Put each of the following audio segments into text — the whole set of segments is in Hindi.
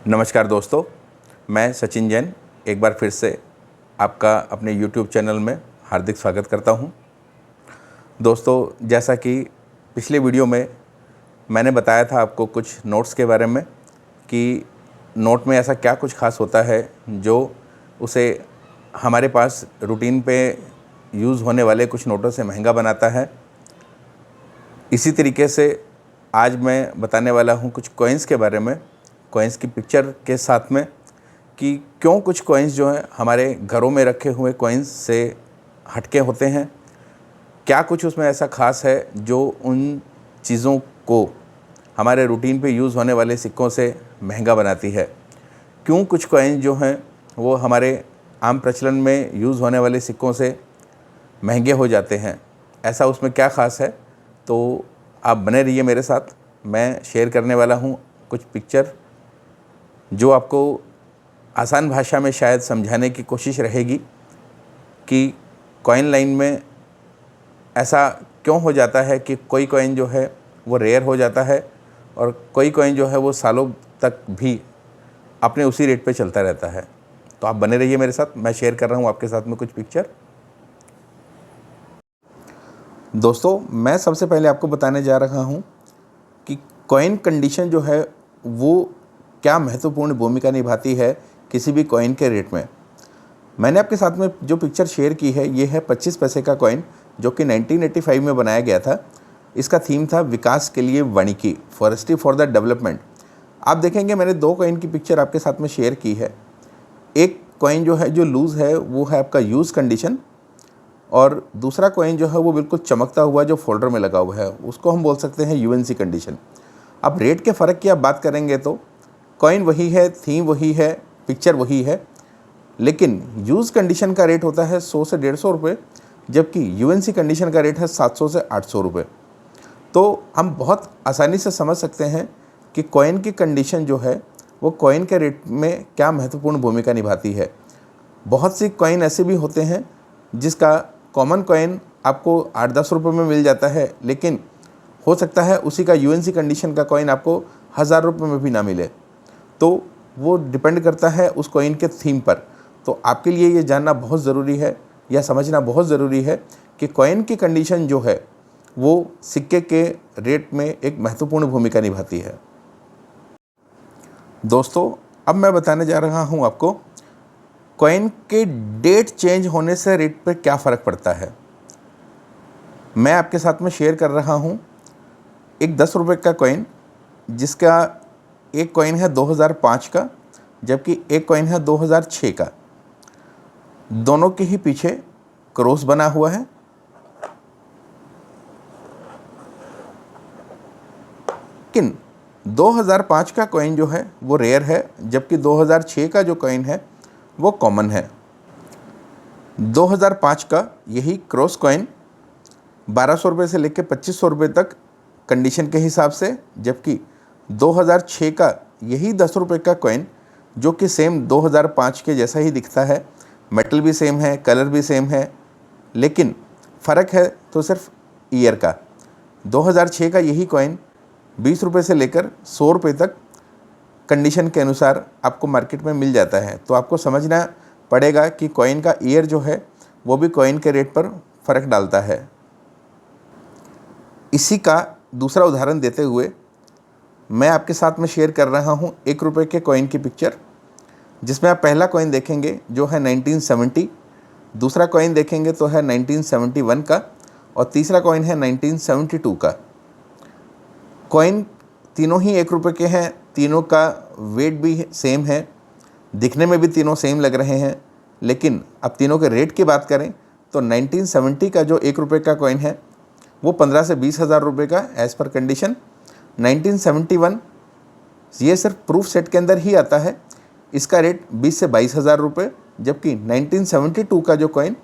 नमस्कार दोस्तों, मैं सचिन जैन एक बार फिर से आपका अपने YouTube चैनल में हार्दिक स्वागत करता हूं। दोस्तों, जैसा कि पिछले वीडियो में मैंने बताया था आपको कुछ नोट्स के बारे में कि नोट में ऐसा क्या कुछ खास होता है जो उसे हमारे पास रूटीन पे यूज़ होने वाले कुछ नोटों से महंगा बनाता है। इसी तरीके से आज मैं बताने वाला हूं कुछ कॉइन्स के बारे में, कॉइन्स की पिक्चर के साथ में, कि क्यों कुछ कॉइन्स जो हैं हमारे घरों में रखे हुए कॉइन्स से हटके होते हैं, क्या कुछ उसमें ऐसा ख़ास है जो उन चीज़ों को हमारे रूटीन पे यूज़ होने वाले सिक्कों से महंगा बनाती है, क्यों कुछ कॉइन्स जो हैं वो हमारे आम प्रचलन में यूज़ होने वाले सिक्कों से महंगे हो जाते हैं, ऐसा उसमें क्या ख़ास है। तो आप बने रहिए मेरे साथ। मैं शेयर करने वाला हूँ कुछ पिक्चर जो आपको आसान भाषा में शायद समझाने की कोशिश रहेगी कि कॉइन लाइन में ऐसा क्यों हो जाता है कि कोई कॉइन जो है वो रेयर हो जाता है और कोई कॉइन जो है वो सालों तक भी अपने उसी रेट पे चलता रहता है। तो आप बने रहिए मेरे साथ। मैं शेयर कर रहा हूँ आपके साथ में कुछ पिक्चर। दोस्तों, मैं सबसे पहले आपको बताने जा रहा हूँ कि कॉइन कंडीशन जो है वो क्या महत्वपूर्ण भूमिका निभाती है किसी भी कॉइन के रेट में। मैंने आपके साथ में जो पिक्चर शेयर की है ये है 25 पैसे का कॉइन जो कि 1985 में बनाया गया था। इसका थीम था विकास के लिए वानिकी, फॉरेस्ट्री फॉर द डेवलपमेंट। आप देखेंगे मैंने दो कॉइन की पिक्चर आपके साथ में शेयर की है। एक कॉइन जो है जो लूज़ है वो है आपका यूज़ कंडीशन, और दूसरा कॉइन जो है वो बिल्कुल चमकता हुआ जो फोल्डर में लगा हुआ है उसको हम बोल सकते हैं यूएनसी कंडीशन। अब रेट के फ़र्क की आप बात करेंगे तो कॉइन वही है, थीम वही है, पिक्चर वही है, लेकिन यूज़ कंडीशन का रेट होता है 100 से 150 रुपये, जबकि यूएनसी कंडीशन का रेट है 700 से 800 रुपये। तो हम बहुत आसानी से समझ सकते हैं कि कॉइन की कंडीशन जो है वो कॉइन के रेट में क्या महत्वपूर्ण भूमिका निभाती है। बहुत सी कॉइन ऐसे भी होते हैं जिसका कॉमन कॉइन आपको 8-10 रुपये में मिल जाता है, लेकिन हो सकता है उसी का यूएनसी कंडीशन का कॉइन आपको 1000 रुपये में भी ना मिले। तो वो डिपेंड करता है उस कॉइन के थीम पर। तो आपके लिए ये जानना बहुत ज़रूरी है या समझना बहुत ज़रूरी है कि कॉइन की कंडीशन जो है वो सिक्के के रेट में एक महत्वपूर्ण भूमिका निभाती है। दोस्तों, अब मैं बताने जा रहा हूँ आपको कॉइन के डेट चेंज होने से रेट पर क्या फ़र्क पड़ता है। मैं आपके साथ में शेयर कर रहा हूँ एक 10 रुपये का कॉइन, जिसका एक कॉइन है 2005 का जबकि एक कॉइन है 2006 का। दोनों के ही पीछे क्रॉस बना हुआ है, लेकिन 2005 का कॉइन जो है वो रेयर है जबकि 2006 का जो कॉइन है वो कॉमन है। 2005 का यही क्रॉस कॉइन 1200 रुपये से लेकर 2500 रुपये तक कंडीशन के हिसाब से, जबकि 2006 का यही 10 रुपये का कॉइन जो कि सेम 2005 के जैसा ही दिखता है, मेटल भी सेम है, कलर भी सेम है, लेकिन फ़र्क है तो सिर्फ ईयर का। 2006 का यही कॉइन 20 रुपये से लेकर 100 रुपये तक कंडीशन के अनुसार आपको मार्केट में मिल जाता है। तो आपको समझना पड़ेगा कि कॉइन का ईयर जो है वो भी कॉइन के रेट पर फ़र्क डालता है। इसी का दूसरा उदाहरण देते हुए मैं आपके साथ में शेयर कर रहा हूँ 1 रुपये के कॉइन की पिक्चर, जिसमें आप पहला कॉइन देखेंगे जो है 1970, दूसरा कॉइन देखेंगे तो है 1971 का, और तीसरा कॉइन है 1972 का। कॉइन तीनों ही 1 रुपये के हैं, तीनों का वेट भी सेम है, दिखने में भी तीनों सेम लग रहे हैं, लेकिन अब तीनों के रेट की बात करें तो 1970 का जो 1 रुपये का कॉइन है वो 15 से 20 हज़ार रुपये का एज़ पर कंडीशन। 1971 ये सिर्फ प्रूफ सेट के अंदर ही आता है, इसका रेट 20 से 22 हज़ार रुपये, जबकि 1972 का जो कॉइन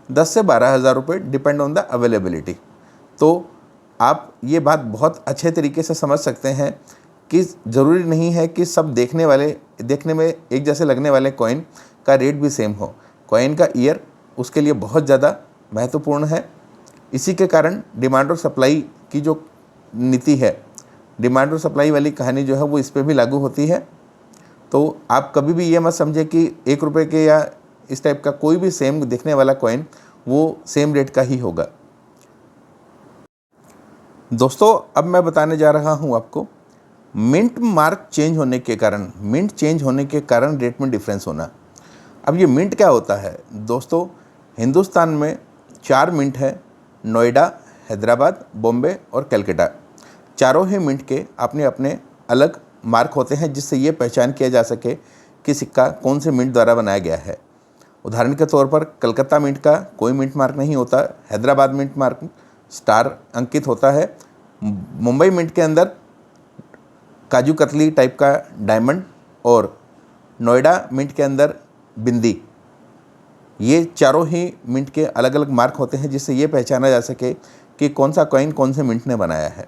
10 से 12 हज़ार रुपये डिपेंड ऑन द अवेलेबिलिटी। तो आप ये बात बहुत अच्छे तरीके से समझ सकते हैं कि ज़रूरी नहीं है कि सब देखने में एक जैसे लगने वाले कॉइन का रेट भी सेम हो। कॉइन का ईयर उसके लिए बहुत ज़्यादा महत्वपूर्ण है। इसी के कारण डिमांड और सप्लाई की जो नीति है, डिमांड और सप्लाई वाली कहानी जो है वो इस पर भी लागू होती है। तो आप कभी भी ये मत समझे कि 1 रुपये के या इस टाइप का कोई भी सेम दिखने वाला कॉइन वो सेम रेट का ही होगा। दोस्तों अब मैं बताने जा रहा हूँ आपको मिंट मार्क चेंज होने के कारण, मिंट चेंज होने के कारण रेट में डिफरेंस होना। अब ये मिंट क्या होता है दोस्तों, हिंदुस्तान में 4 मिंट है, नोएडा, हैदराबाद, बॉम्बे और कलकत्ता। चारों ही मिंट के अपने अपने अलग मार्क होते हैं जिससे ये पहचान किया जा सके कि सिक्का कौन से मिंट द्वारा बनाया गया है। उदाहरण के तौर पर कलकत्ता मिंट का कोई मिंट मार्क नहीं होता, हैदराबाद मिंट मार्क स्टार अंकित होता है, मुंबई मिंट के अंदर काजू कतली टाइप का डायमंड और नोएडा मिंट के अंदर बिंदी। ये चारों ही मिंट के अलग अलग मार्क होते हैं जिससे ये पहचाना जा सके कि कौन सा कॉइन कौन से मिंट ने बनाया है।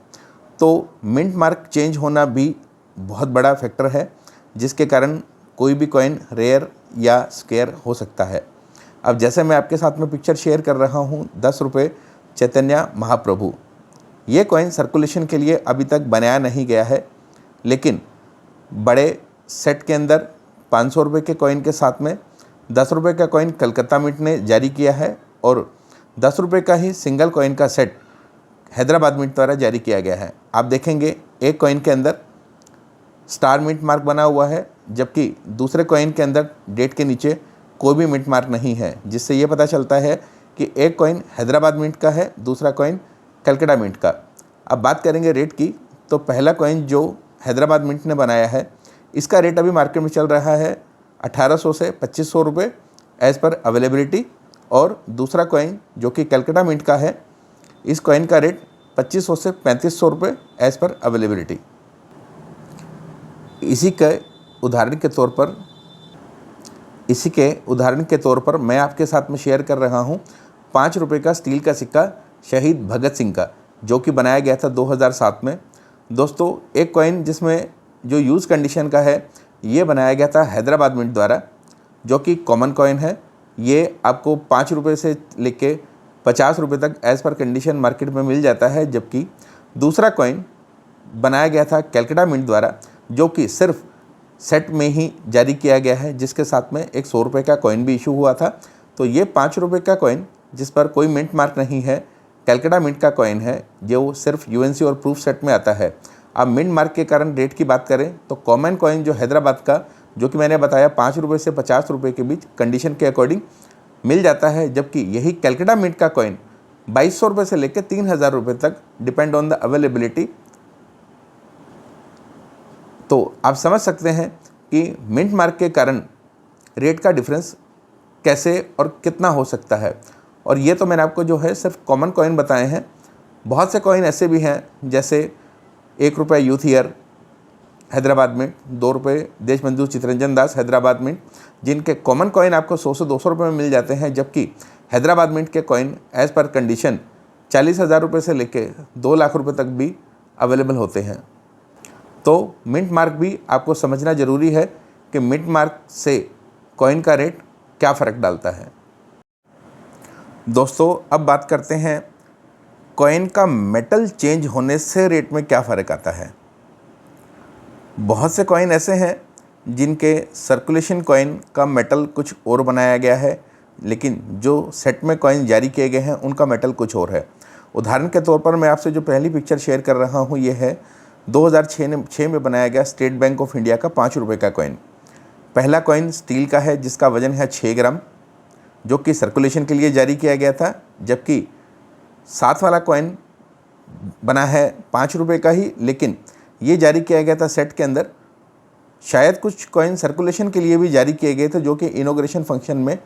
तो मिंट मार्क चेंज होना भी बहुत बड़ा फैक्टर है जिसके कारण कोई भी कॉइन रेयर या स्केयर हो सकता है। अब जैसे मैं आपके साथ में पिक्चर शेयर कर रहा हूँ 10 रुपये चैतन्य महाप्रभु, ये कॉइन सर्कुलेशन के लिए अभी तक बनाया नहीं गया है, लेकिन बड़े सेट के अंदर 500 रुपये के कॉइन के साथ में 10 रुपये का कॉइन कलकत्ता मिंट ने जारी किया है और 10 रुपये का ही सिंगल कॉइन का सेट हैदराबाद मिंट द्वारा जारी किया गया है। आप देखेंगे एक कॉइन के अंदर स्टार मिंट मार्क बना हुआ है, जबकि दूसरे कॉइन के अंदर डेट के नीचे कोई भी मिंट मार्क नहीं है, जिससे ये पता चलता है कि एक कॉइन हैदराबाद मिंट का है, दूसरा कॉइन कलकत्ता मिंट का। अब बात करेंगे रेट की, तो पहला कॉइन जो हैदराबाद मिंट ने बनाया है इसका रेट अभी मार्केट में चल रहा है 1800 से 2500 रुपये एज़ पर अवेलेबिलिटी, और दूसरा कॉइन जो कि कलकत्ता मिंट का है इस कॉइन का रेट 2500 से 3500 रुपये एज़ पर अवेलेबिलिटी। इसी के उदाहरण के तौर पर मैं आपके साथ में शेयर कर रहा हूँ 5 रुपये का स्टील का सिक्का शहीद भगत सिंह का, जो कि बनाया गया था 2007 में। दोस्तों एक कॉइन जिसमें जो यूज़ कंडीशन का है ये बनाया गया था हैदराबाद मिंट द्वारा, जो कि कॉमन कॉइन है। ये आपको 5 रुपये से लेके 50 रुपये तक एज़ पर कंडीशन मार्केट में मिल जाता है, जबकि दूसरा कॉइन बनाया गया था कलकत्ता मिंट द्वारा, जो कि सिर्फ सेट में ही जारी किया गया है, जिसके साथ में एक 100 रुपये का कॉइन भी इशू हुआ था। तो ये 5 रुपये का कॉइन जिस पर कोई मिंट मार्क नहीं है कलकत्ता मिंट का कॉइन है, जो सिर्फ यूएनसी और प्रूफ सेट में आता है। अब मिंट मार्क के कारण रेट की बात करें तो कॉमन कॉइन जो हैदराबाद का, जो कि मैंने बताया 5 रुपये से 50 रुपये के बीच कंडीशन के अकॉर्डिंग मिल जाता है, जबकि यही कलकत्ता मिंट का कॉइन 2200 रुपये से लेकर 3000 रुपये तक डिपेंड ऑन द अवेलेबिलिटी। तो आप समझ सकते हैं कि मिंट मार्क के कारण रेट का डिफरेंस कैसे और कितना हो सकता है। और ये तो मैंने आपको जो है सिर्फ कॉमन कॉइन बताए हैं। बहुत से कॉइन ऐसे भी हैं जैसे 1 रुपये यूथ ईयर हैदराबाद मिंट, 2 रुपये देशबंधु चित्तरंजन दास हैदराबाद मिंट, जिनके कॉमन कॉइन आपको 100 से 200 रुपये में मिल जाते हैं, जबकि हैदराबाद मिंट के कॉइन एज़ पर कंडीशन 40,000 रुपये से लेके 2 लाख रुपये तक भी अवेलेबल होते हैं। तो मिंट मार्क भी आपको समझना ज़रूरी है कि मिंट मार्क से कॉइन का रेट क्या फ़र्क डालता है। दोस्तों अब बात करते हैं कॉइन का मेटल चेंज होने से रेट में क्या फ़र्क आता है। बहुत से कॉइन ऐसे हैं जिनके सर्कुलेशन कॉइन का मेटल कुछ और बनाया गया है, लेकिन जो सेट में कॉइन जारी किए गए हैं उनका मेटल कुछ और है। उदाहरण के तौर पर मैं आपसे जो पहली पिक्चर शेयर कर रहा हूँ ये है 2006 में बनाया गया स्टेट बैंक ऑफ इंडिया का 5 रुपये का कॉइन। पहला कॉइन स्टील का है जिसका वज़न है 6 ग्राम, जो कि सर्कुलेशन के लिए जारी किया गया था, जबकि साथ वाला कॉइन बना है 5 रुपये का ही, लेकिन ये जारी किया गया था सेट के अंदर। शायद कुछ कॉइन सर्कुलेशन के लिए भी जारी किए गए थे, जो कि इनॉग्रेशन फंक्शन में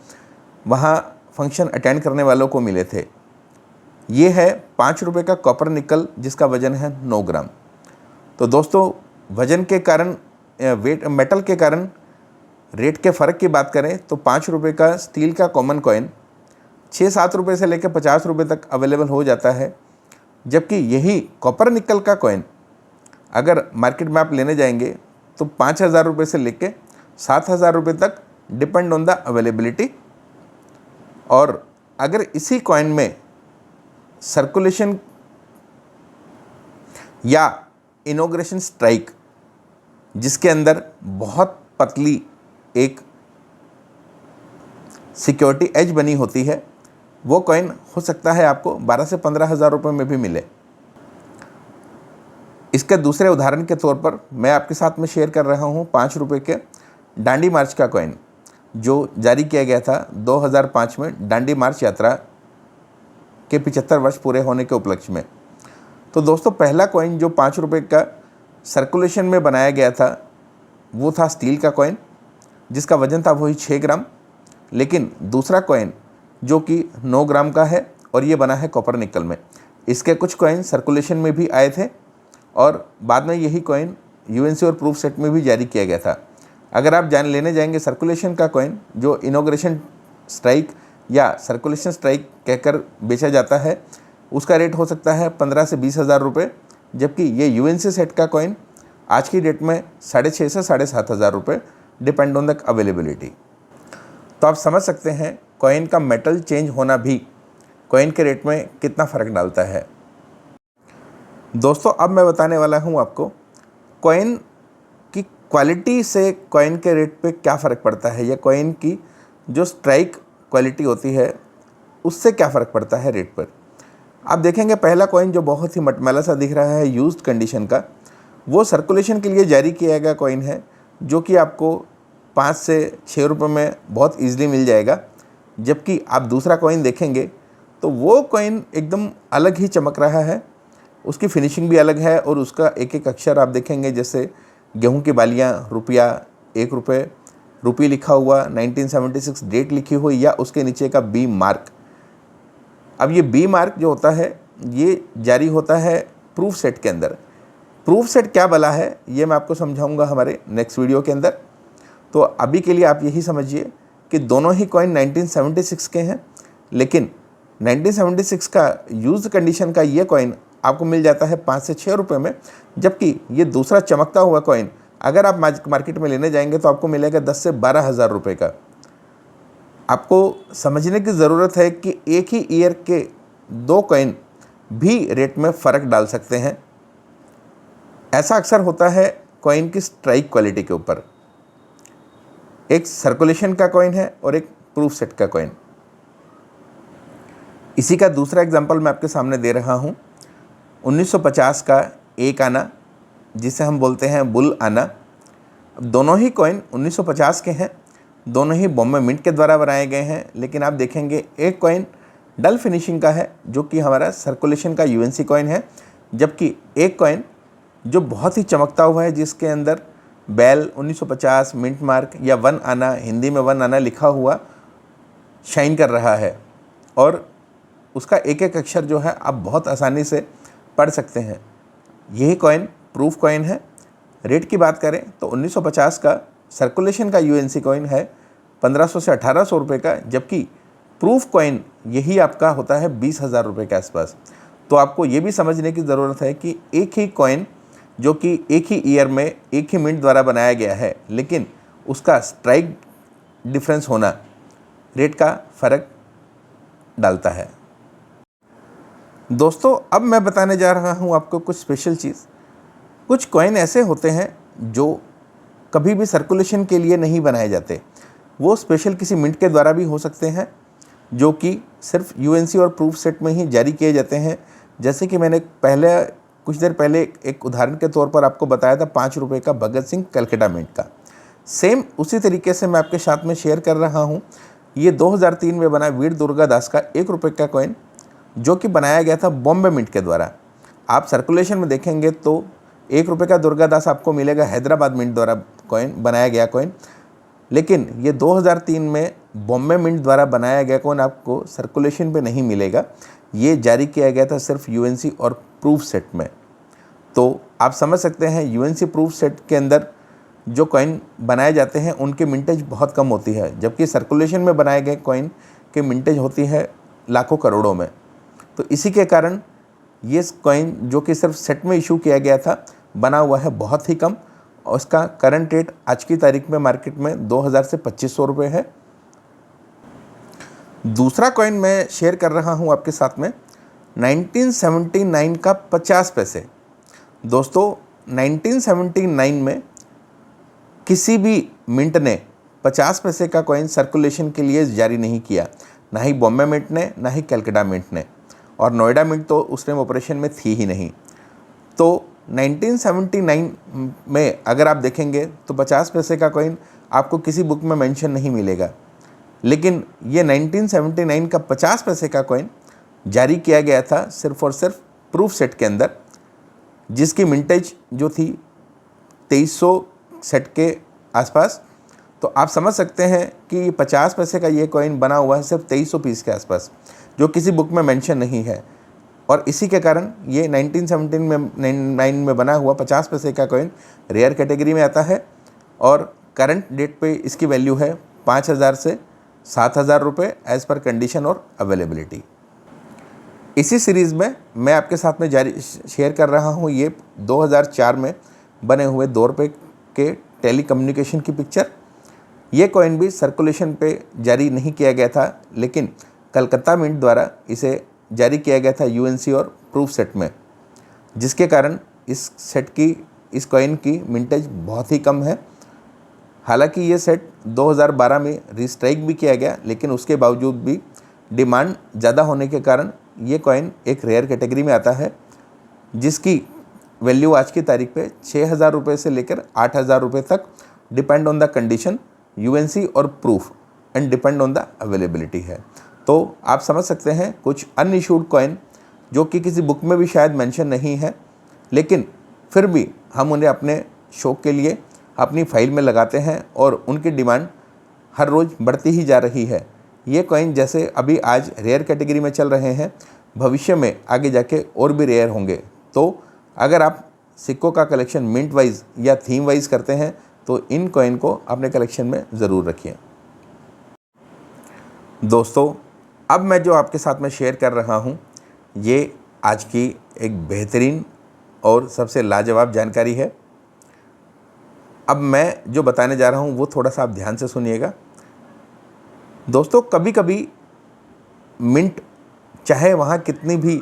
वहाँ फंक्शन अटेंड करने वालों को मिले थे। ये है 5 रुपये का कॉपर निकल जिसका वज़न है 9 ग्राम। तो दोस्तों वज़न के कारण वेट मेटल के कारण रेट के फ़र्क की बात करें तो 5 रुपये का स्टील का कॉमन कॉइन 6-7 रुपये से लेकर 50 रुपये तक अवेलेबल हो जाता है, जबकि यही कॉपर निकल का कॉइन अगर मार्केट में आप लेने जाएंगे तो 5,000 रुपये से लेकर 7,000 रुपये तक डिपेंड ऑन द अवेलेबिलिटी। और अगर इसी कॉइन में सर्कुलेशन या इनॉग्रेशन स्ट्राइक, जिसके अंदर बहुत पतली एक सिक्योरिटी एज बनी होती है, वो कॉइन हो सकता है आपको 12 से 15 हज़ार रुपये में भी मिले। इसके दूसरे उदाहरण के तौर पर मैं आपके साथ में शेयर कर रहा हूँ 5 रुपये के दांडी मार्च का कॉइन, जो जारी किया गया था 2005 में दांडी मार्च यात्रा के 75 वर्ष पूरे होने के उपलक्ष्य में। तो दोस्तों, पहला कॉइन जो 5 रुपये का सर्कुलेशन में बनाया गया था वो था स्टील का कॉइन, जिसका वजन था वही 6 ग्राम। लेकिन दूसरा कॉइन जो कि 9 ग्राम का है और ये बना है कॉपर निकल में। इसके कुछ कॉइन सर्कुलेशन में भी आए थे और बाद में यही कॉइन यूएनसी और प्रूफ सेट में भी जारी किया गया था। अगर आप लेने जाएंगे सर्कुलेशन का कॉइन, जो इनॉग्रेशन स्ट्राइक या सर्कुलेशन स्ट्राइक कहकर बेचा जाता है, उसका रेट हो सकता है 15 से 20 हज़ार रुपये, जबकि ये यूएनसी सेट का कॉइन आज की डेट में 6,500 से 7,500 रुपये, डिपेंड ऑन द अवेलेबिलिटी। तो आप समझ सकते हैं कॉइन का मेटल चेंज होना भी कॉइन के रेट में कितना फ़र्क डालता है। दोस्तों, अब मैं बताने वाला हूँ आपको कॉइन की क्वालिटी से कॉइन के रेट पे क्या फ़र्क पड़ता है, या कॉइन की जो स्ट्राइक क्वालिटी होती है उससे क्या फ़र्क पड़ता है रेट पर। आप देखेंगे पहला कॉइन जो बहुत ही मटमैला सा दिख रहा है यूज्ड कंडीशन का, वो सर्कुलेशन के लिए जारी किया गया कॉइन है, जो कि आपको 5 से 6 रुपये में बहुत ईजिली मिल जाएगा। जबकि आप दूसरा कॉइन देखेंगे तो वो कॉइन एकदम अलग ही चमक रहा है, उसकी फिनिशिंग भी अलग है और उसका एक एक अक्षर आप देखेंगे, जैसे गेहूं की बालियां, रुपया, 1 रुपये, रुपये लिखा हुआ, 1976 डेट लिखी हुई, या उसके नीचे का बी मार्क। अब ये बी मार्क जो होता है ये जारी होता है प्रूफ सेट के अंदर। प्रूफ सेट क्या भला है ये मैं आपको समझाऊंगा हमारे नेक्स्ट वीडियो के अंदर। तो अभी के लिए आप यही समझिए कि दोनों ही कॉइन 1976 के हैं, लेकिन 1976 का यूज्ड कंडीशन का ये कॉइन आपको मिल जाता है 5 से 6 रुपये में, जबकि ये दूसरा चमकता हुआ कॉइन अगर आप मार्केट में लेने जाएंगे तो आपको मिलेगा 10 से 12 हज़ार रुपये का। आपको समझने की ज़रूरत है कि एक ही ईयर के 2 कॉइन भी रेट में फ़र्क डाल सकते हैं। ऐसा अक्सर होता है कॉइन की स्ट्राइक क्वालिटी के ऊपर। एक सर्कुलेशन का कॉइन है और एक प्रूफ सेट का कॉइन। इसी का दूसरा एग्जांपल मैं आपके सामने दे रहा हूं, 1950 का 1 आना, जिसे हम बोलते हैं बुल आना। दोनों ही कॉइन 1950 के हैं, दोनों ही बॉम्बे मिंट के द्वारा बनाए गए हैं। लेकिन आप देखेंगे एक कॉइन डल फिनिशिंग का है, जो कि हमारा सर्कुलेशन का यूएनसी कॉइन है, जबकि एक कॉइन जो बहुत ही चमकता हुआ है, जिसके अंदर बैल 1950 मिंट मार्क या 1 आना, हिंदी में 1 आना लिखा हुआ शाइन कर रहा है, और उसका एक एक अक्षर जो है आप बहुत आसानी से पढ़ सकते हैं। यही कॉइन प्रूफ कॉइन है। रेट की बात करें तो 1950 का सर्कुलेशन का यूएनसी कॉइन है 1500 से 1800 रुपये का, जबकि प्रूफ कॉइन यही आपका होता है 20 हज़ार रुपये के आसपास। तो आपको ये भी समझने की ज़रूरत है कि एक ही कॉइन जो कि एक ही ईयर में एक ही मिंट द्वारा बनाया गया है, लेकिन उसका स्ट्राइक डिफरेंस होना रेट का फ़र्क डालता है। दोस्तों, अब मैं बताने जा रहा हूँ आपको कुछ स्पेशल चीज़। कुछ कॉइन ऐसे होते हैं जो कभी भी सर्कुलेशन के लिए नहीं बनाए जाते, वो स्पेशल किसी मिंट के द्वारा भी हो सकते हैं, जो कि सिर्फ यूएनसी और प्रूफ सेट में ही जारी किए जाते हैं। जैसे कि मैंने कुछ देर पहले एक उदाहरण के तौर पर आपको बताया था 5 रुपये का भगत सिंह कलकत्ता मिंट का। सेम उसी तरीके से मैं आपके साथ में शेयर कर रहा हूँ ये 2003 में बना वीर दुर्गादास का 1 रुपये का कॉइन, जो कि बनाया गया था बॉम्बे मिंट के द्वारा। आप सर्कुलेशन में देखेंगे तो 1 रुपये का दुर्गादास आपको मिलेगा हैदराबाद मिंट द्वारा कॉइन बनाया गया कॉइन, लेकिन ये 2003 में बॉम्बे मिंट द्वारा बनाया गया कॉइन आपको सर्कुलेशन पे नहीं मिलेगा। ये जारी किया गया था सिर्फ यूएनसी और प्रूफ सेट में। तो आप समझ सकते हैं यूएनसी प्रूफ सेट के अंदर जो कॉइन बनाए जाते हैं उनकी मिंटेज बहुत कम होती है, जबकि सर्कुलेशन में बनाए गए कॉइन की मिंटेज होती है लाखों करोड़ों में। तो इसी के कारण ये कॉइन जो कि सिर्फ सेट में इशू किया गया था बना हुआ है बहुत ही कम, और उसका करंट रेट आज की तारीख में मार्केट में 2000 से 2500 रुपये है। दूसरा कॉइन मैं शेयर कर रहा हूँ आपके साथ में 1979 का 50 पैसे। दोस्तों, 1979 में किसी भी मिंट ने 50 पैसे का कॉइन सर्कुलेशन के लिए जारी नहीं किया, ना ही बॉम्बे मिंट ने, ना ही कलकत्ता मिंट ने, और नोएडा मिंट तो उस टाइम ऑपरेशन में थी ही नहीं। तो 1979 में अगर आप देखेंगे तो 50 पैसे का कॉइन आपको किसी बुक में मेंशन नहीं मिलेगा, लेकिन ये 1979 का 50 पैसे का कॉइन जारी किया गया था सिर्फ और सिर्फ प्रूफ सेट के अंदर, जिसकी मिंटेज जो थी 2300 सेट के आसपास। तो आप समझ सकते हैं कि 50 पैसे का ये कॉइन बना हुआ है सिर्फ 2300 पीस के आसपास, जो किसी बुक में मेंशन नहीं है। और इसी के कारण ये 1979 में बना हुआ 50 पैसे का कॉइन रेयर कैटेगरी में आता है, और करंट डेट पे इसकी वैल्यू है 5000 से 7000 रुपये एज़ पर कंडीशन और अवेलेबिलिटी। इसी सीरीज़ में मैं आपके साथ में जारी शेयर कर रहा हूँ ये 2004 में बने हुए 2 रुपये के टेली कम्युनिकेशन की पिक्चर। ये कॉइन भी सर्कुलेशन पे जारी नहीं किया गया था, लेकिन कलकत्ता मिंट द्वारा इसे जारी किया गया था यूएनसी और प्रूफ सेट में, जिसके कारण इस कॉइन की मिंटेज बहुत ही कम है। हालांकि ये सेट 2012 में रिस्ट्राइक भी किया गया, लेकिन उसके बावजूद भी डिमांड ज़्यादा होने के कारण ये कॉइन एक रेयर कैटेगरी में आता है, जिसकी वैल्यू आज की तारीख पे 6000 रुपये से लेकर 8000 रुपये तक, depend on the condition, UNC और proof, and depend on the availability है। तो आप समझ सकते हैं कुछ अनइशूड कॉइन जो कि किसी बुक में भी शायद मेंशन नहीं है, लेकिन फिर भी हम उन्हें अपने शौक के लिए अपनी फाइल में लगाते हैं और उनकी डिमांड हर रोज़ बढ़ती ही जा रही है। ये कॉइन जैसे अभी आज रेयर कैटेगरी में चल रहे हैं, भविष्य में आगे जाके और भी रेयर होंगे। तो अगर आप सिक्कों का कलेक्शन मिंट वाइज या थीम वाइज करते हैं तो इन कॉइन को अपने कलेक्शन में ज़रूर रखिए। दोस्तों, अब मैं जो आपके साथ में शेयर कर रहा हूँ ये आज की एक बेहतरीन और सबसे लाजवाब जानकारी है। अब मैं जो बताने जा रहा हूँ वो थोड़ा सा आप ध्यान से सुनिएगा। दोस्तों, कभी कभी मिंट चाहे वहाँ कितनी भी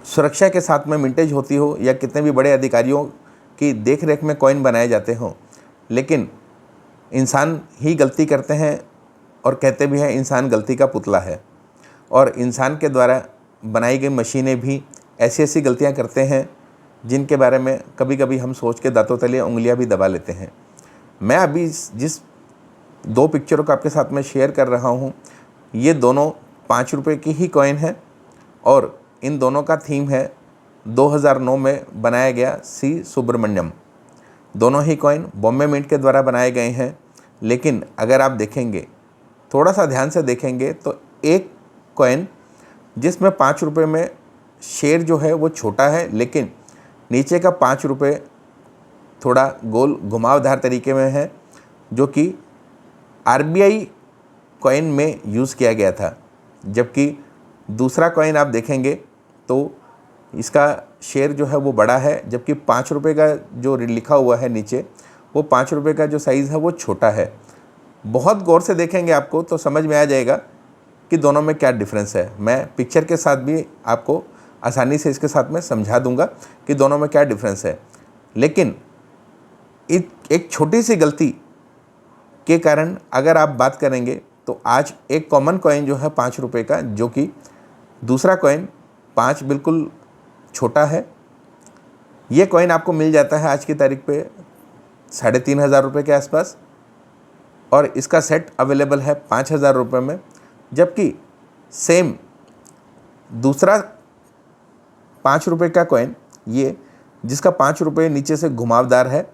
सुरक्षा के साथ में मिंटेज होती हो या कितने भी बड़े अधिकारियों की देख रेख में कॉइन बनाए जाते हों, लेकिन इंसान ही गलती करते हैं, और कहते भी हैं इंसान गलती का पुतला है, और इंसान के द्वारा बनाई गई मशीनें भी ऐसी ऐसी गलतियां करते हैं जिनके बारे में कभी कभी हम सोच के दांतों तले उंगलियां भी दबा लेते हैं। मैं अभी जिस 2 पिक्चरों को आपके साथ में शेयर कर रहा हूं, ये दोनों 5 रुपये की ही कॉइन है, और इन दोनों का थीम है 2009 में बनाया गया सी सुब्रमण्यम। दोनों ही कॉइन बॉम्बे मिंट के द्वारा बनाए गए हैं, लेकिन अगर आप देखेंगे, थोड़ा सा ध्यान से देखेंगे, तो एक कॉइन जिसमें 5 रुपये में शेर जो है वो छोटा है, लेकिन नीचे का 5 रुपये थोड़ा गोल घुमावदार तरीके में है, जो कि आरबीआई कॉइन में यूज़ किया गया था। जबकि दूसरा कॉइन आप देखेंगे तो इसका शेर जो है वो बड़ा है, जबकि 5 रुपये का जो लिखा हुआ है नीचे, वो 5 रुपये का जो साइज़ है वो छोटा है। बहुत गौर से देखेंगे आपको तो समझ में आ जाएगा कि दोनों में क्या डिफरेंस है। मैं पिक्चर के साथ भी आपको आसानी से इसके साथ में समझा दूंगा कि दोनों में क्या डिफरेंस है, लेकिन एक छोटी सी गलती के कारण अगर आप बात करेंगे तो आज एक कॉमन कॉइन जो है 5 रुपये का, जो कि दूसरा कॉइन 5 बिल्कुल छोटा है, ये कॉइन आपको मिल जाता है आज की तारीख पे 3500 रुपये के आसपास, और इसका सेट अवेलेबल है 5000 रुपये में। जबकि सेम दूसरा 5 रुपये का कॉइन, ये जिसका 5 रुपये नीचे से घुमावदार है,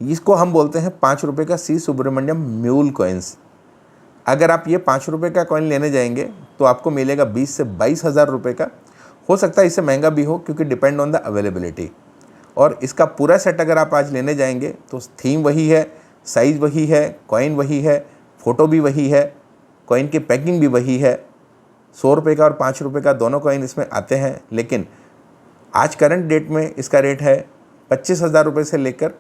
इसको हम बोलते हैं 5 रुपये का सी सुब्रमण्यम म्यूल कॉइन्स। अगर आप ये 5 रुपये का कॉइन लेने जाएंगे तो आपको मिलेगा 20 से 22,000 रुपये का। हो सकता है इससे महंगा भी हो, क्योंकि डिपेंड ऑन द अवेलेबिलिटी। और इसका पूरा सेट अगर आप आज लेने जाएंगे तो थीम वही है, साइज़ वही है, कॉइन वही है, फ़ोटो भी वही है, कॉइन की पैकिंग भी वही है। 100 रुपये का और 5 रुपये का दोनों कॉइन इसमें आते हैं, लेकिन आज करंट डेट में इसका रेट है 25,000 रुपये से लेकर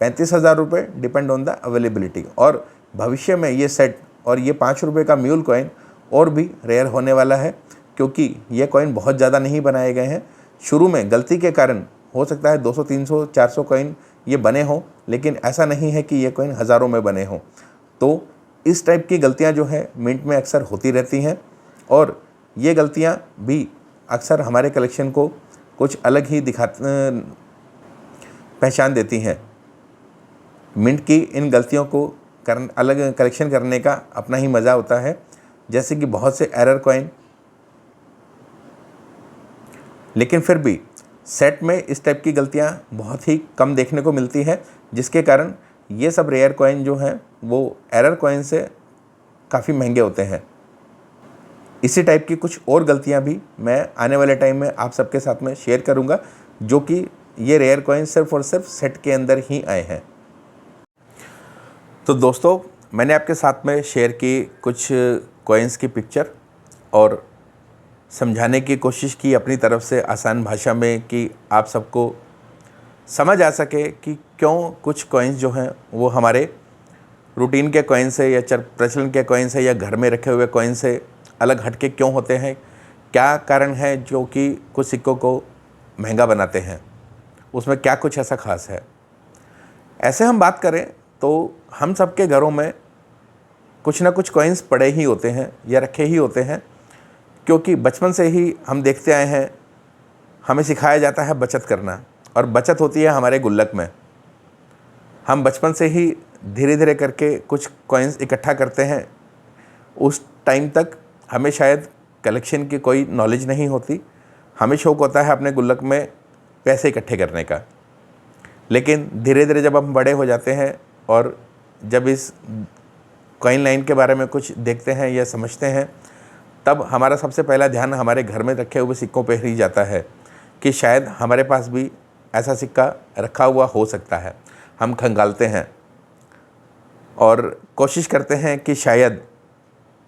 35,000 रुपये, डिपेंड ऑन द अवेलेबिलिटी। और भविष्य में ये सेट और ये 5 रुपये का म्यूल कॉइन और भी रेयर होने वाला है, क्योंकि ये कॉइन बहुत ज़्यादा नहीं बनाए गए हैं। शुरू में गलती के कारण हो सकता है 200, 300, 400 कॉइन ये बने हों, लेकिन ऐसा नहीं है कि ये कॉइन हज़ारों में बने हों। तो इस टाइप की गलतियाँ जो है मिंट में अक्सर होती रहती हैं, और ये गलतियाँ भी अक्सर हमारे कलेक्शन को कुछ अलग ही पहचान देती हैं। मिंट की इन गलतियों को अलग कलेक्शन करने का अपना ही मज़ा होता है, जैसे कि बहुत से एरर कॉइन, लेकिन फिर भी सेट में इस टाइप की गलतियाँ बहुत ही कम देखने को मिलती है, जिसके कारण ये सब रेयर कॉइन जो हैं वो एरर कॉइन से काफ़ी महंगे होते हैं। इसी टाइप की कुछ और गलतियाँ भी मैं आने वाले टाइम में आप सबके साथ में शेयर करूँगा, जो कि ये रेयर कॉइन सिर्फ और सिर्फ सेट के अंदर ही आए हैं। तो दोस्तों, मैंने आपके साथ में शेयर की कुछ कॉइन्स की पिक्चर और समझाने की कोशिश की अपनी तरफ से आसान भाषा में, कि आप सबको समझ आ सके कि क्यों कुछ कॉइन्स जो हैं वो हमारे रूटीन के कॉइन से या प्रचलन के कॉइन से या घर में रखे हुए कॉइन से अलग हटके क्यों होते हैं, क्या कारण है जो कि कुछ सिक्कों को महंगा बनाते हैं, उसमें क्या कुछ ऐसा ख़ास है। ऐसे हम बात करें तो हम सबके घरों में कुछ ना कुछ कॉइन्स पड़े ही होते हैं या रखे ही होते हैं, क्योंकि बचपन से ही हम देखते आए हैं, हमें सिखाया जाता है बचत करना, और बचत होती है हमारे गुल्लक में। हम बचपन से ही धीरे धीरे करके कुछ कॉइन्स इकट्ठा करते हैं। उस टाइम तक हमें शायद कलेक्शन की कोई नॉलेज नहीं होती, हमें शौक़ होता है अपने गुल्लक में पैसे इकट्ठे करने का। लेकिन धीरे धीरे जब हम बड़े हो जाते हैं और जब इस कॉइन लाइन के बारे में कुछ देखते हैं या समझते हैं, तब हमारा सबसे पहला ध्यान हमारे घर में रखे हुए सिक्कों पर ही जाता है कि शायद हमारे पास भी ऐसा सिक्का रखा हुआ हो सकता है। हम खंगालते हैं और कोशिश करते हैं कि शायद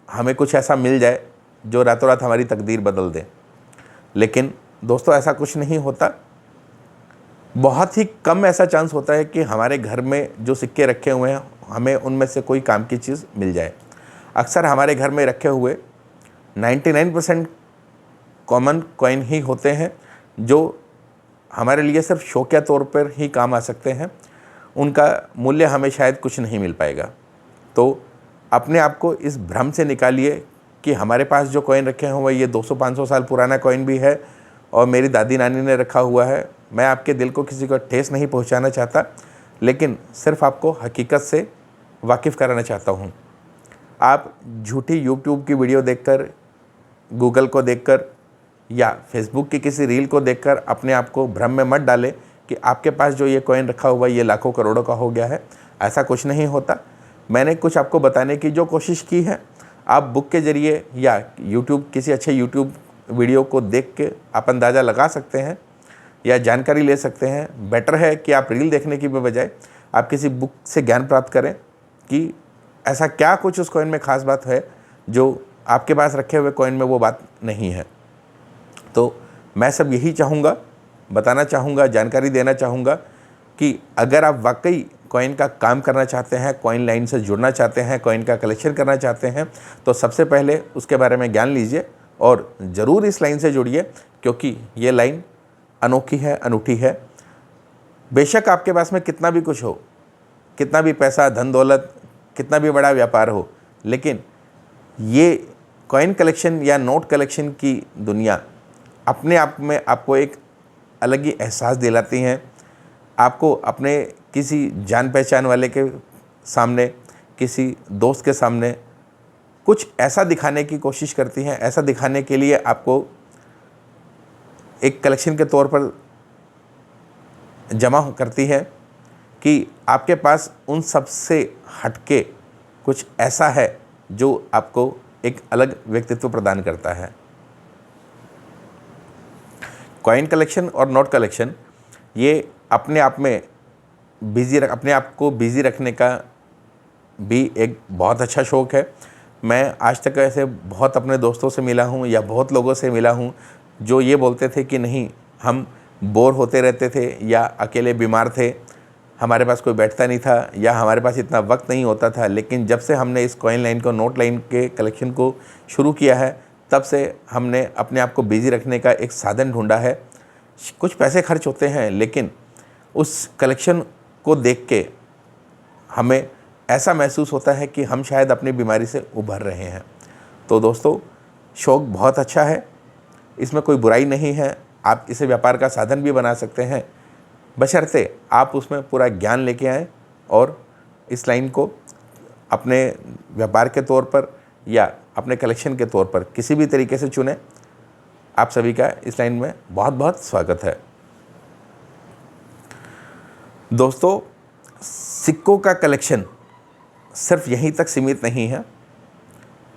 हमें कुछ ऐसा मिल जाए जो रातों रात हमारी तकदीर बदल दे। लेकिन दोस्तों, ऐसा कुछ नहीं होता। बहुत ही कम ऐसा चांस होता है कि हमारे घर में जो सिक्के रखे हुए हैं हमें उनमें से कोई काम की चीज़ मिल जाए। अक्सर हमारे घर में रखे हुए 99% कॉमन कॉइन ही होते हैं जो हमारे लिए सिर्फ शौकिया तौर पर ही काम आ सकते हैं। उनका मूल्य हमें शायद कुछ नहीं मिल पाएगा। तो अपने आप को इस भ्रम से निकालिए कि हमारे पास जो कॉइन रखे हुए ये 200-500 साल पुराना कॉइन भी है और मेरी दादी नानी ने रखा हुआ है। मैं आपके दिल को किसी को ठेस नहीं पहुंचाना चाहता, लेकिन सिर्फ आपको हकीकत से वाकिफ़ कराना चाहता हूं। आप झूठी यूट्यूब की वीडियो देखकर, गूगल को देखकर या फेसबुक की किसी रील को देखकर अपने आप को भ्रम में मत डालें कि आपके पास जो ये कॉइन रखा हुआ ये लाखों करोड़ों का हो गया है। ऐसा कुछ नहीं होता। मैंने कुछ आपको बताने की जो कोशिश की है, आप बुक के ज़रिए या यूट्यूब किसी अच्छे यूट्यूब वीडियो को देख के आप अंदाज़ा लगा सकते हैं या जानकारी ले सकते हैं। बेटर है कि आप रील देखने की बजाय आप किसी बुक से ज्ञान प्राप्त करें कि ऐसा क्या कुछ उस कॉइन में ख़ास बात है जो आपके पास रखे हुए कॉइन में वो बात नहीं है। तो मैं सब यही चाहूँगा, बताना चाहूँगा, जानकारी देना चाहूँगा कि अगर आप वाकई कॉइन का काम करना चाहते हैं, कॉइन लाइन से जुड़ना चाहते हैं, कॉइन का कलेक्शन करना चाहते हैं, तो सबसे पहले उसके बारे में ज्ञान लीजिए और ज़रूर इस लाइन से जुड़िए, क्योंकि ये लाइन अनोखी है, अनूठी है। बेशक आपके पास में कितना भी कुछ हो, कितना भी पैसा, धन दौलत, कितना भी बड़ा व्यापार हो, लेकिन ये कॉइन कलेक्शन या नोट कलेक्शन की दुनिया अपने आप में आपको एक अलग ही एहसास दिलाती हैं। आपको अपने किसी जान पहचान वाले के सामने, किसी दोस्त के सामने कुछ ऐसा दिखाने की कोशिश करती हैं, ऐसा दिखाने के लिए आपको एक कलेक्शन के तौर पर जमा करती है कि आपके पास उन सब से हटके कुछ ऐसा है जो आपको एक अलग व्यक्तित्व प्रदान करता है। कॉइन कलेक्शन और नोट कलेक्शन ये अपने आप में अपने आप को बिज़ी रखने का भी एक बहुत अच्छा शौक़ है। मैं आज तक ऐसे बहुत अपने दोस्तों से मिला हूँ या बहुत लोगों से मिला हूँ जो ये बोलते थे कि नहीं, हम बोर होते रहते थे या अकेले बीमार थे, हमारे पास कोई बैठता नहीं था या हमारे पास इतना वक्त नहीं होता था। लेकिन जब से हमने इस कॉइन लाइन को, नोट लाइन के कलेक्शन को शुरू किया है, तब से हमने अपने आप को बिज़ी रखने का एक साधन ढूंढा है। कुछ पैसे खर्च होते हैं, लेकिन उस कलेक्शन को देख के हमें ऐसा महसूस होता है कि हम शायद अपनी बीमारी से उभर रहे हैं। तो दोस्तों, शौक बहुत अच्छा है, इसमें कोई बुराई नहीं है। आप इसे व्यापार का साधन भी बना सकते हैं, बशर्ते आप उसमें पूरा ज्ञान लेके आएँ और इस लाइन को अपने व्यापार के तौर पर या अपने कलेक्शन के तौर पर किसी भी तरीके से चुनें। आप सभी का इस लाइन में बहुत बहुत स्वागत है। दोस्तों, सिक्कों का कलेक्शन सिर्फ यहीं तक सीमित नहीं है।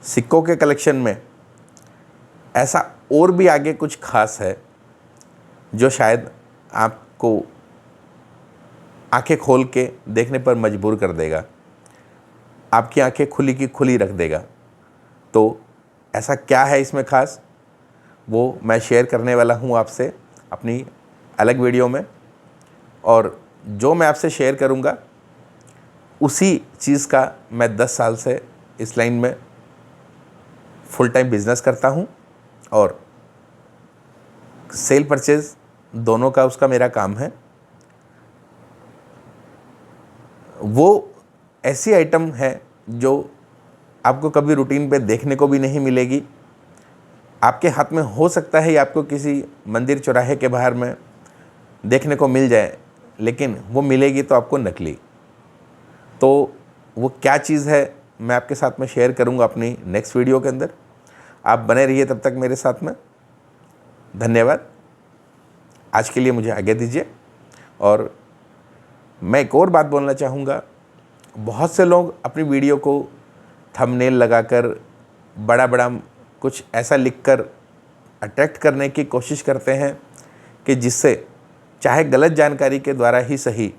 सिक्कों के कलेक्शन में ऐसा और भी आगे कुछ खास है जो शायद आपको आंखें खोल के देखने पर मजबूर कर देगा, आपकी आंखें खुली की खुली रख देगा। तो ऐसा क्या है इसमें खास, वो मैं शेयर करने वाला हूँ आपसे अपनी अलग वीडियो में। और जो मैं आपसे शेयर करूँगा उसी चीज़ का मैं 10 साल से इस लाइन में फुल टाइम बिजनेस करता हूँ और सेल परचेज दोनों का उसका मेरा काम है। वो ऐसी आइटम है जो आपको कभी रूटीन पे देखने को भी नहीं मिलेगी। आपके हाथ में हो सकता है या आपको किसी मंदिर चौराहे के बाहर में देखने को मिल जाए, लेकिन वो मिलेगी तो आपको नकली। तो वो क्या चीज़ है मैं आपके साथ में शेयर करूंगा अपनी नेक्स्ट वीडियो के अंदर। आप बने रहिए तब तक मेरे साथ में। धन्यवाद। आज के लिए मुझे आज्ञा दीजिए। और मैं एक और बात बोलना चाहूँगा, बहुत से लोग अपनी वीडियो को थंबनेल लगाकर बड़ा बड़ा कुछ ऐसा लिखकर अट्रैक्ट करने की कोशिश करते हैं कि जिससे चाहे गलत जानकारी के द्वारा ही सही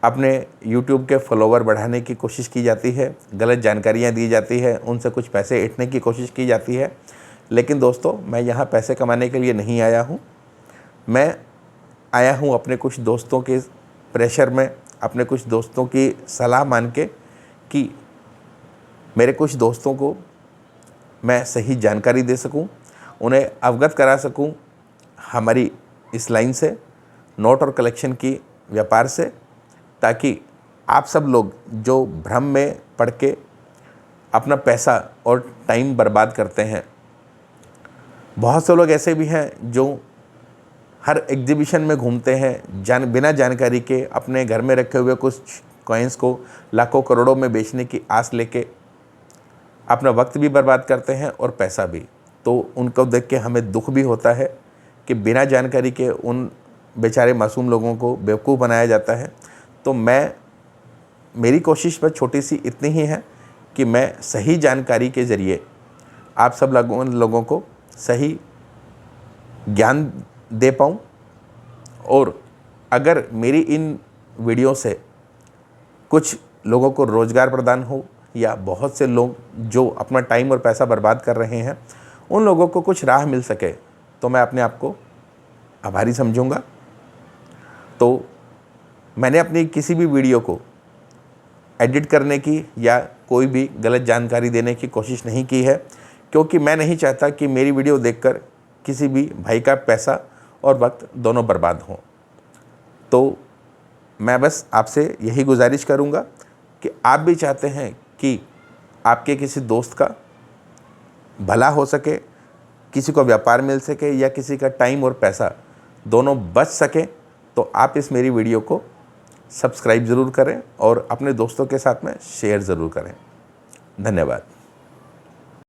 अपने YouTube के फॉलोवर बढ़ाने की कोशिश की जाती है, गलत जानकारियाँ दी जाती है, उनसे कुछ पैसे ऐंठने की कोशिश की जाती है। लेकिन दोस्तों, मैं यहाँ पैसे कमाने के लिए नहीं आया हूँ। मैं आया हूँ अपने कुछ दोस्तों के प्रेशर में, अपने कुछ दोस्तों की सलाह मान के कि मेरे कुछ दोस्तों को मैं सही जानकारी दे सकूं, उन्हें अवगत करा सकूं हमारी इस लाइन से, नोट और कलेक्शन की व्यापार से, ताकि आप सब लोग जो भ्रम में पड़ के अपना पैसा और टाइम बर्बाद करते हैं। बहुत से लोग ऐसे भी हैं जो हर एग्जीबिशन में घूमते हैं, बिना जानकारी के अपने घर में रखे हुए कुछ कॉइन्स को लाखों करोड़ों में बेचने की आस लेके अपना वक्त भी बर्बाद करते हैं और पैसा भी। तो उनको देख के हमें दुख भी होता है कि बिना जानकारी के उन बेचारे मासूम लोगों को बेवकूफ़ बनाया जाता है। तो मेरी कोशिश बस छोटी सी इतनी ही है कि मैं सही जानकारी के ज़रिए आप सब लोगों को सही ज्ञान दे पाऊँ। और अगर मेरी इन वीडियो से कुछ लोगों को रोज़गार प्रदान हो या बहुत से लोग जो अपना टाइम और पैसा बर्बाद कर रहे हैं उन लोगों को कुछ राह मिल सके, तो मैं अपने आप को आभारी समझूंगा। तो मैंने अपनी किसी भी वीडियो को एडिट करने की या कोई भी गलत जानकारी देने की कोशिश नहीं की है, क्योंकि मैं नहीं चाहता कि मेरी वीडियो देखकर किसी भी भाई का पैसा और वक्त दोनों बर्बाद हों। तो मैं बस आपसे यही गुजारिश करूंगा कि आप भी चाहते हैं कि आपके किसी दोस्त का भला हो सके, किसी को व्यापार मिल सके या किसी का टाइम और पैसा दोनों बच सके, तो आप इस मेरी वीडियो को सब्सक्राइब ज़रूर करें और अपने दोस्तों के साथ में शेयर ज़रूर करें। धन्यवाद।